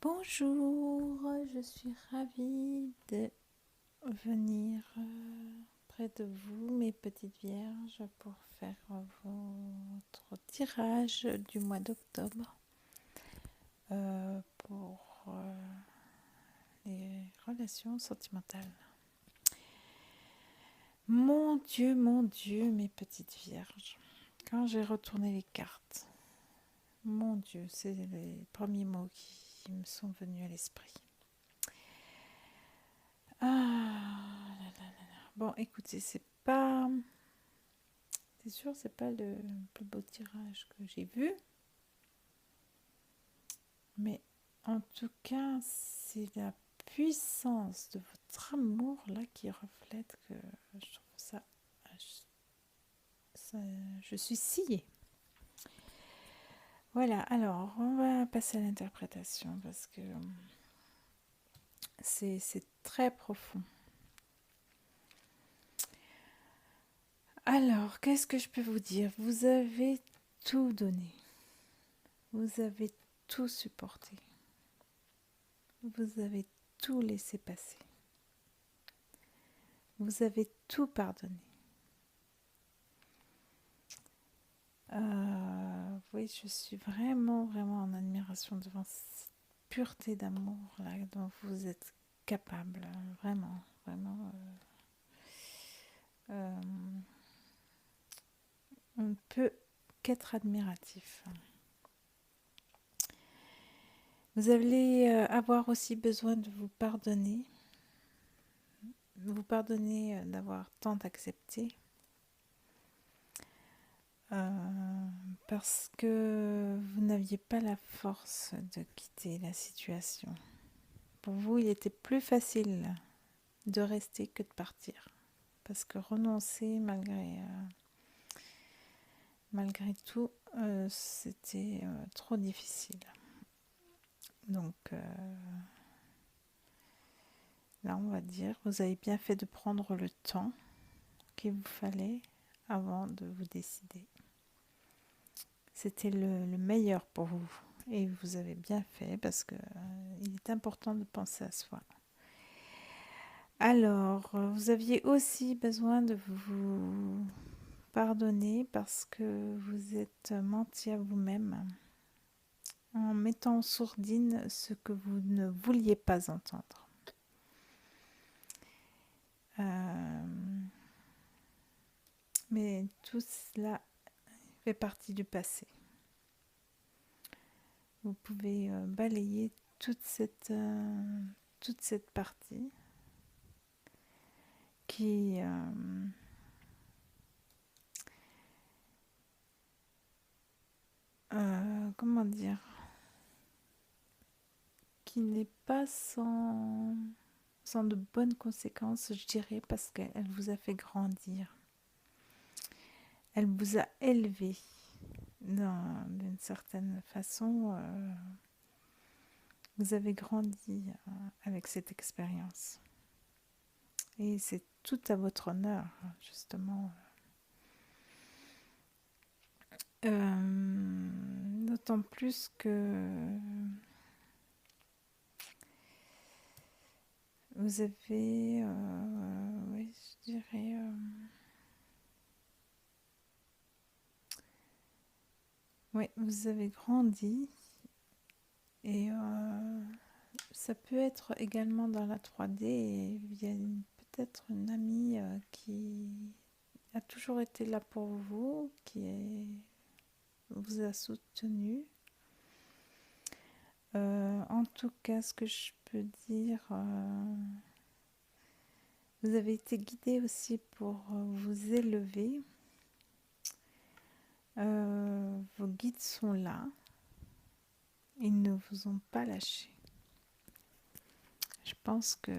Bonjour, je suis ravie de venir près de vous, mes petites vierges, pour faire votre tirage du mois d'octobre pour les relations sentimentales. Mon Dieu, mes petites vierges, quand j'ai retourné les cartes, mon Dieu, c'est les premiers mots qui me sont venus à l'esprit. Bon, écoutez, c'est sûr, c'est pas le plus beau tirage que j'ai vu, mais en tout cas, c'est la puissance de votre amour là qui reflète que je trouve ça, je suis sciée. Voilà, alors on va passer à l'interprétation parce que c'est très profond. Alors, qu'est-ce que je peux vous dire? Vous avez tout donné. Vous avez tout supporté. Vous avez tout laissé passer. Vous avez tout pardonné. Oui, je suis vraiment, vraiment en admiration devant cette pureté d'amour là dont vous êtes capable. Vraiment, vraiment. On ne peut qu'être admiratif. Vous allez avoir aussi besoin de vous pardonner d'avoir tant accepté, parce que vous n'aviez pas la force de quitter la situation. Pour vous, il était plus facile de rester que de partir, parce que renoncer malgré tout, c'était trop difficile. Donc là, on va dire, vous avez bien fait de prendre le temps qu'il vous fallait avant de vous décider. C'était le meilleur pour vous et vous avez bien fait parce que il est important de penser à soi. Alors, vous aviez aussi besoin de vous pardonner parce que vous êtes menti à vous-même en mettant en sourdine ce que vous ne vouliez pas entendre. Mais tout cela fait partie du passé. Vous pouvez balayer toute cette partie qui comment dire, qui n'est pas sans de bonnes conséquences, je dirais, parce qu'elle vous a fait grandir. Elle vous a élevé d'une certaine façon. Vous avez grandi avec cette expérience. Et c'est tout à votre honneur, justement. D'autant plus que vous avez, oui, je dirais, oui, vous avez grandi et ça peut être également dans la 3D. Et il y a peut-être une amie qui a toujours été là pour vous, vous a soutenu. En tout cas, ce que je peux dire, vous avez été guidé aussi pour vous élever. Vos guides sont là. Ils ne vous ont pas lâché. Je pense que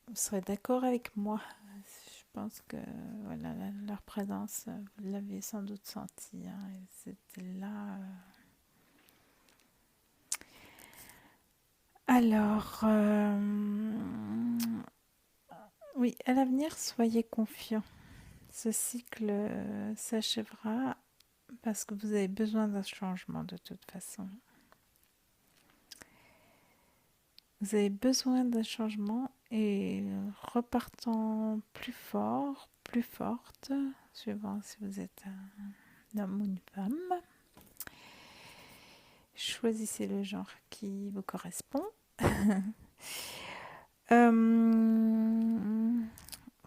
vous serez d'accord avec moi. Je pense que voilà, leur présence, vous l'avez sans doute senti. Hein, et c'était là. Alors, oui, à l'avenir, soyez confiants. Ce cycle s'achèvera parce que vous avez besoin d'un changement de toute façon. Vous avez besoin d'un changement et repartant plus fort, plus forte, suivant si vous êtes un homme ou une femme. Choisissez le genre qui vous correspond.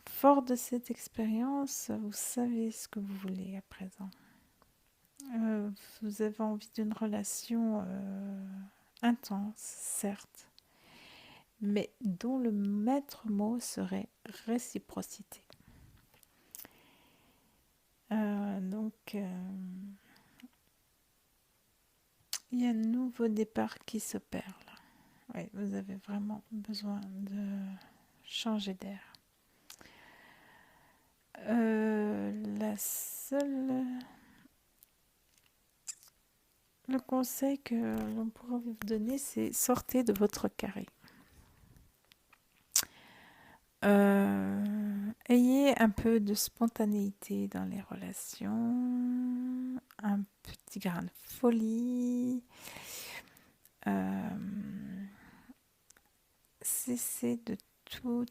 Fort de cette expérience, vous savez ce que vous voulez à présent. Vous avez envie d'une relation intense, certes, mais dont le maître mot serait réciprocité. Il y a un nouveau départ qui s'opère là. Oui, vous avez vraiment besoin de changer d'air. Le conseil que l'on pourra vous donner, c'est sortez de votre carré. Ayez un peu de spontanéité dans les relations, un petit grain de folie. Cessez de tout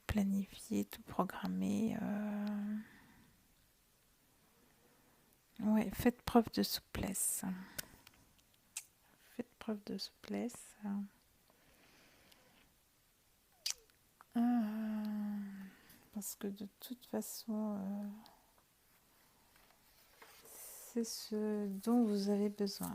planifier, tout programmer. Ouais, faites preuve de souplesse. Faites preuve de souplesse. Parce que de toute façon, c'est ce dont vous avez besoin.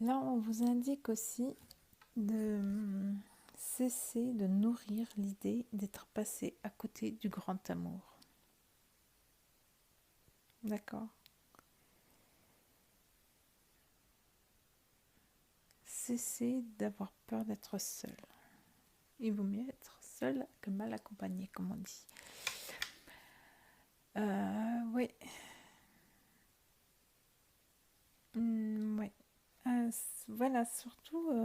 Là, on vous indique aussi de cesser de nourrir l'idée d'être passé à côté du grand amour. D'accord ? Cessez d'avoir peur d'être seul. Il vaut mieux être seul que mal accompagné, comme on dit. Oui. Oui. Voilà, surtout,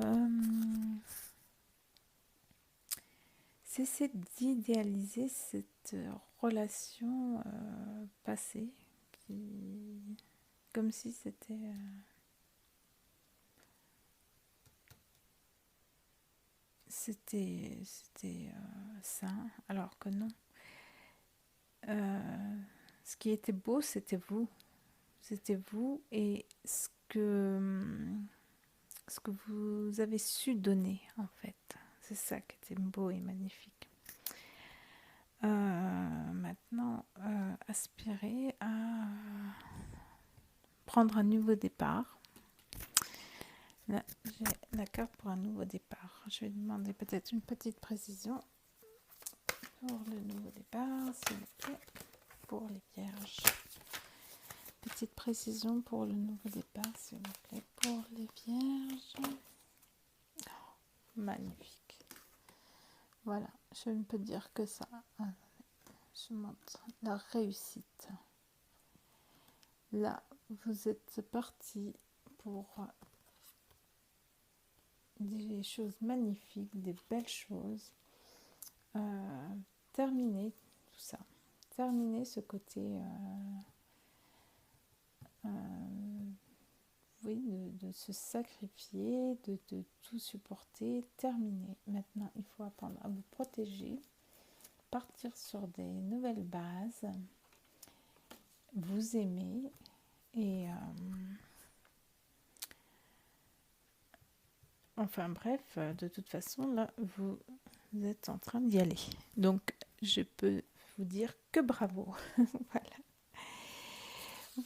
cessez d'idéaliser cette relation passée, comme si c'était sain, alors que non. Ce qui était beau, c'était vous. C'était vous et ce que vous avez su donner, en fait. C'est ça qui était beau et magnifique. Maintenant, aspirez à prendre un nouveau départ. Là, j'ai la carte pour un nouveau départ. Je vais demander peut-être une petite précision pour le nouveau départ, s'il vous plaît, pour les vierges. Petite précision pour le nouveau départ, s'il vous plaît, pour les vierges. Oh, magnifique. Voilà, je ne peux dire que ça. Je montre la réussite. Là, vous êtes parti pour des choses magnifiques, des belles choses. Terminer tout ça. Terminer ce côté oui, de se sacrifier, de tout supporter. Terminer. Maintenant, il faut apprendre à vous protéger, partir sur des nouvelles bases, vous aimer et enfin bref, de toute façon, là, vous êtes en train d'y aller. Donc, je peux vous dire que bravo. Voilà.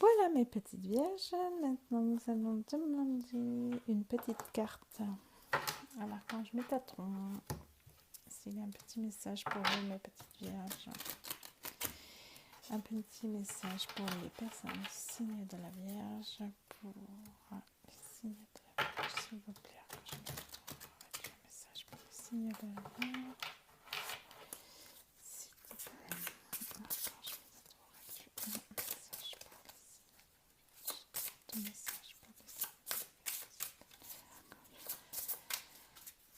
Voilà mes petites vierges. Maintenant, nous allons demander une petite carte à l'archange Métatron. S'il y a un petit message pour vous, mes petites vierges. Un petit message pour les personnes signées de la Vierge, pour les signes de la Vierge, s'il vous plaît. Je vais trouver un message pour les signes de la Vierge. S'il te plaît. Je vais trouver un message pour les signes de la Vierge. Tout message pour les signes de la Vierge.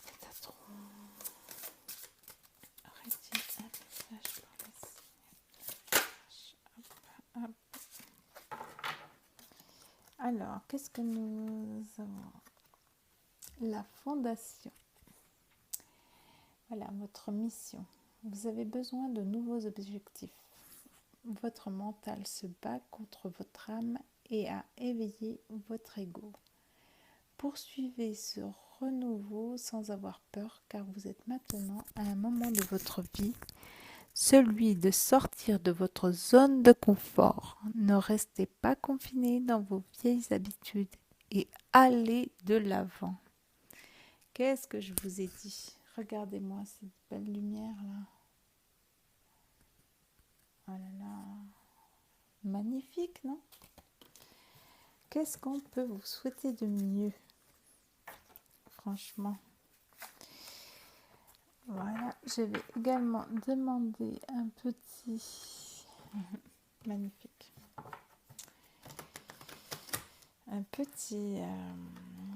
Métatron. Alors, qu'est-ce que nous avons? La fondation. Voilà, votre mission. Vous avez besoin de nouveaux objectifs. Votre mental se bat contre votre âme et a éveillé votre ego. Poursuivez ce renouveau sans avoir peur, car vous êtes maintenant à un moment de votre vie, celui de sortir de votre zone de confort. Ne restez pas confiné dans vos vieilles habitudes et allez de l'avant. Qu'est-ce que je vous ai dit? Regardez-moi cette belle lumière là. Oh là là. Magnifique, non? Qu'est-ce qu'on peut vous souhaiter de mieux? Franchement. Voilà, je vais également demander un petit... Magnifique. Un petit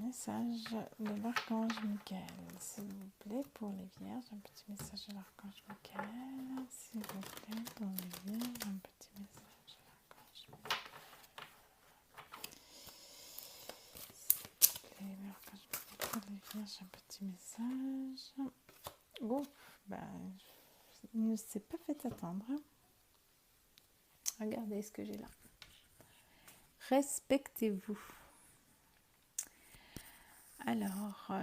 message de l'archange Michael, s'il vous plaît, pour les vierges. Un petit message de l'archange Michael, s'il vous plaît, pour les vierges. Un petit message de l'archange Michael. S'il vous plaît, l'archange Michael, pour les vierges. Un petit message. Oh, ben, il ne s'est pas fait attendre. Regardez ce que j'ai là. Respectez-vous. Alors,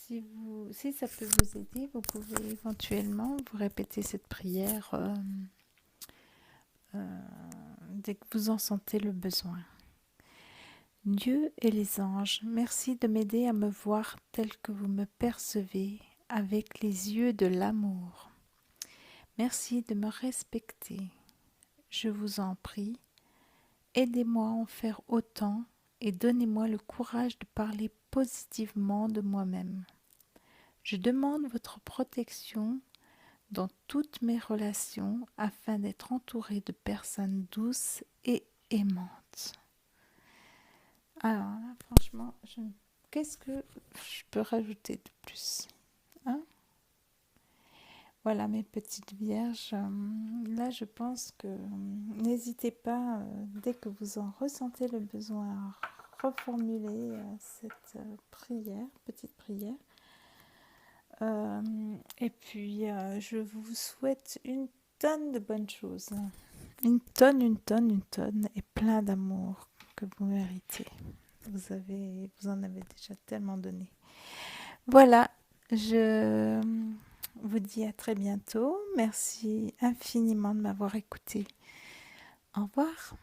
si ça peut vous aider, vous pouvez éventuellement vous répéter cette prière dès que vous en sentez le besoin. Dieu et les anges, merci de m'aider à me voir tel que vous me percevez, avec les yeux de l'amour. Merci de me respecter. Je vous en prie, aidez-moi à en faire autant et donnez-moi le courage de parler positivement de moi-même. Je demande votre protection dans toutes mes relations afin d'être entourée de personnes douces et aimantes. Alors là, franchement, qu'est-ce que je peux rajouter de plus, hein? Voilà mes petites vierges. Là, je pense que n'hésitez pas, dès que vous en ressentez le besoin, à reformuler cette prière, petite prière. Et puis, je vous souhaite une tonne de bonnes choses. Une tonne, et plein d'amour que vous méritez. Vous en avez déjà tellement donné. Voilà, je vous dis à très bientôt. Merci infiniment de m'avoir écouté. Au revoir.